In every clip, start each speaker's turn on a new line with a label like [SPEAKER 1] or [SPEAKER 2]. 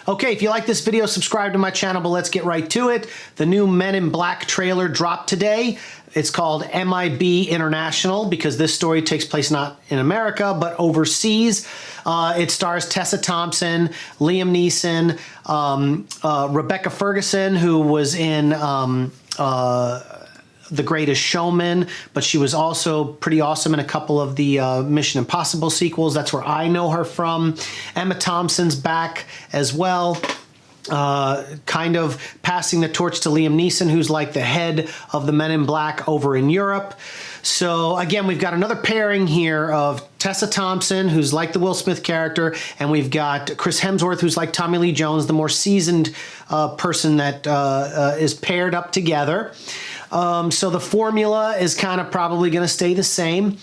[SPEAKER 1] Okay, if you like this video, subscribe to my channel, but let's get right to it. The new Men in Black trailer dropped today. It's called MIB International because this story takes place not in America, but overseas. It stars Tessa Thompson, Liam Neeson, Rebecca Ferguson, who was in The Greatest Showman, but she was also pretty awesome in a couple of the Mission Impossible sequels. That's where I know her from. Emma Thompson's back as well. Kind of passing the torch to Liam Neeson, who's like the head of the Men in Black over in Europe. So again, we've got another pairing here of Tessa Thompson, who's like the Will Smith character, and we've got Chris Hemsworth, who's like Tommy Lee Jones, the more seasoned person that is paired up together. So the formula is kind of probably going to stay the same.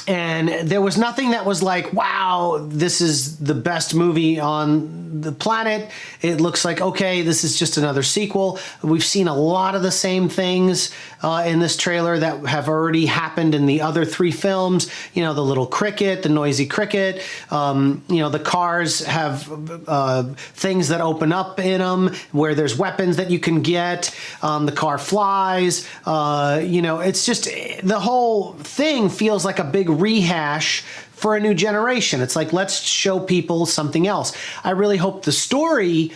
[SPEAKER 1] And there was nothing that was like, wow, this is the best movie on the planet. It looks like, okay, this is just another sequel. We've seen a lot of the same things in this trailer that have already happened in the other three films. You know, the little cricket, the noisy cricket. You know, the cars have things that open up in them where there's weapons that you can get. The car flies. You know, it's just, the whole thing feels like a big rehash for a new generation. It's like, let's show people something else. I really hope the story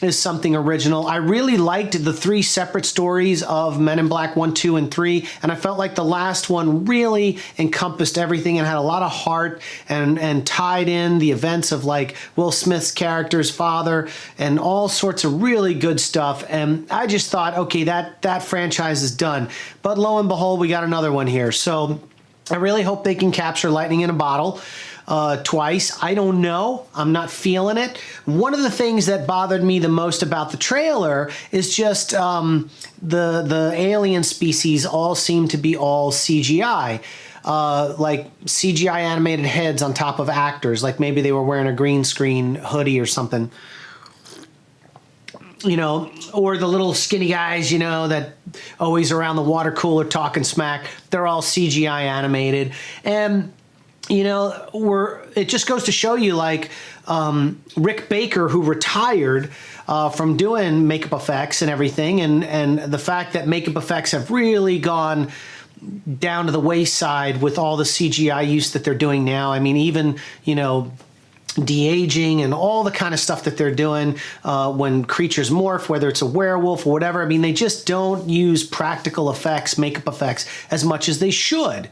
[SPEAKER 1] is something original. I really liked the three separate stories of Men in Black 1, 2, and 3, and I felt like the last one really encompassed everything and had a lot of heart and tied in the events of like Will Smith's character's father and all sorts of really good stuff. And I just thought, okay, that franchise is done. But lo and behold, we got another one here. So I really hope they can capture lightning in a bottle twice. I don't know. I'm not feeling it. One of the things that bothered me the most about the trailer is just the alien species all seem to be all CGI. Like CGI animated heads on top of actors. Like maybe they were wearing a green screen hoodie or something. You know, or the little skinny guys, you know, that always around the water cooler talking smack. They're all CGI animated. And, you know, it just goes to show you, like, Rick Baker, who retired from doing makeup effects and everything, and the fact that makeup effects have really gone down to the wayside with all the CGI use that they're doing now. I mean, even, you know, de-aging and all the kind of stuff that they're doing when creatures morph, whether it's a werewolf or whatever. I mean, they just don't use practical effects, makeup effects, as much as they should.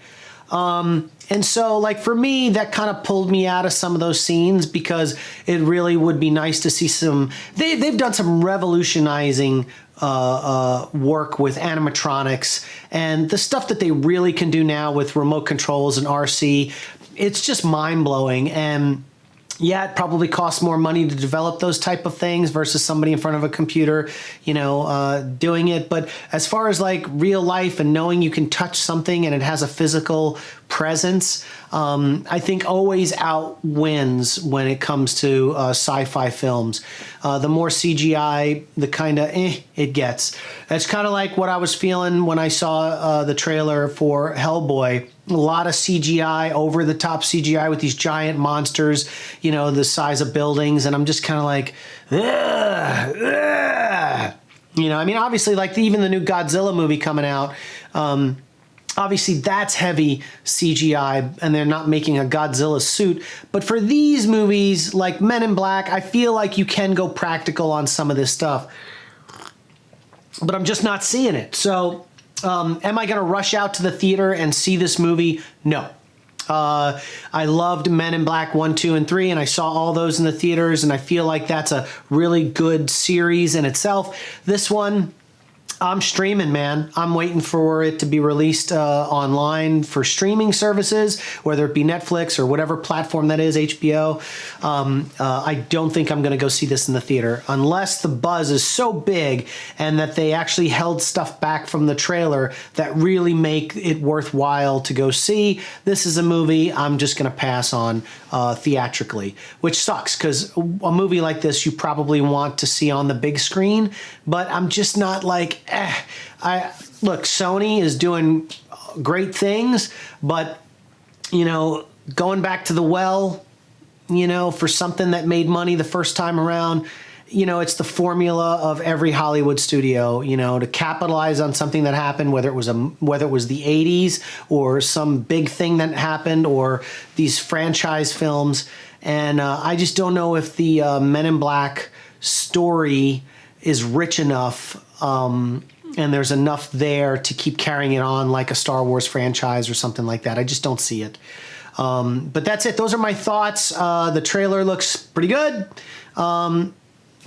[SPEAKER 1] And so, like, for me, that kind of pulled me out of some of those scenes because it really would be nice to see some... They've done some revolutionizing work with animatronics, and the stuff that they really can do now with remote controls and RC, it's just mind-blowing. And yeah, it probably costs more money to develop those type of things versus somebody in front of a computer, you know, doing it. But as far as like real life and knowing you can touch something and it has a physical presence, I think always outwins when it comes to sci-fi films. The more CGI, the kind of it gets. It's kind of like what I was feeling when I saw the trailer for Hellboy. A lot of CGI, over-the-top CGI with these giant monsters, you know, the size of buildings, and I'm just kind of like, ugh, ugh. You know, I mean, obviously, like even the new Godzilla movie coming out, obviously that's heavy CGI, and they're not making a Godzilla suit. But for these movies, like Men in Black, I feel like you can go practical on some of this stuff. But I'm just not seeing it. So... am I going to rush out to the theater and see this movie? No. I loved Men in Black 1, 2, and 3, and I saw all those in the theaters, and I feel like that's a really good series in itself. This one, I'm streaming, man. I'm waiting for it to be released online for streaming services, whether it be Netflix or whatever platform that is, HBO. I don't think I'm going to go see this in the theater unless the buzz is so big and that they actually held stuff back from the trailer that really make it worthwhile to go see. This is a movie I'm just going to pass on theatrically, which sucks because a movie like this you probably want to see on the big screen, but I'm just not like, look, Sony is doing great things, but, you know, going back to the well, you know, for something that made money the first time around. You know, it's the formula of every Hollywood studio, you know, to capitalize on something that happened, whether it was the 80s or some big thing that happened or these franchise films. And I just don't know if the Men in Black story is rich enough and there's enough there to keep carrying it on like a Star Wars franchise or something like that. I just don't see it. But that's it. Those are my thoughts. The trailer looks pretty good.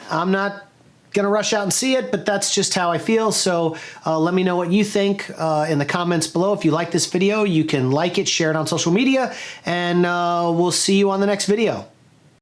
[SPEAKER 1] I'm not going to rush out and see it, but that's just how I feel. So let me know what you think in the comments below. If you like this video, you can like it, share it on social media, and we'll see you on the next video.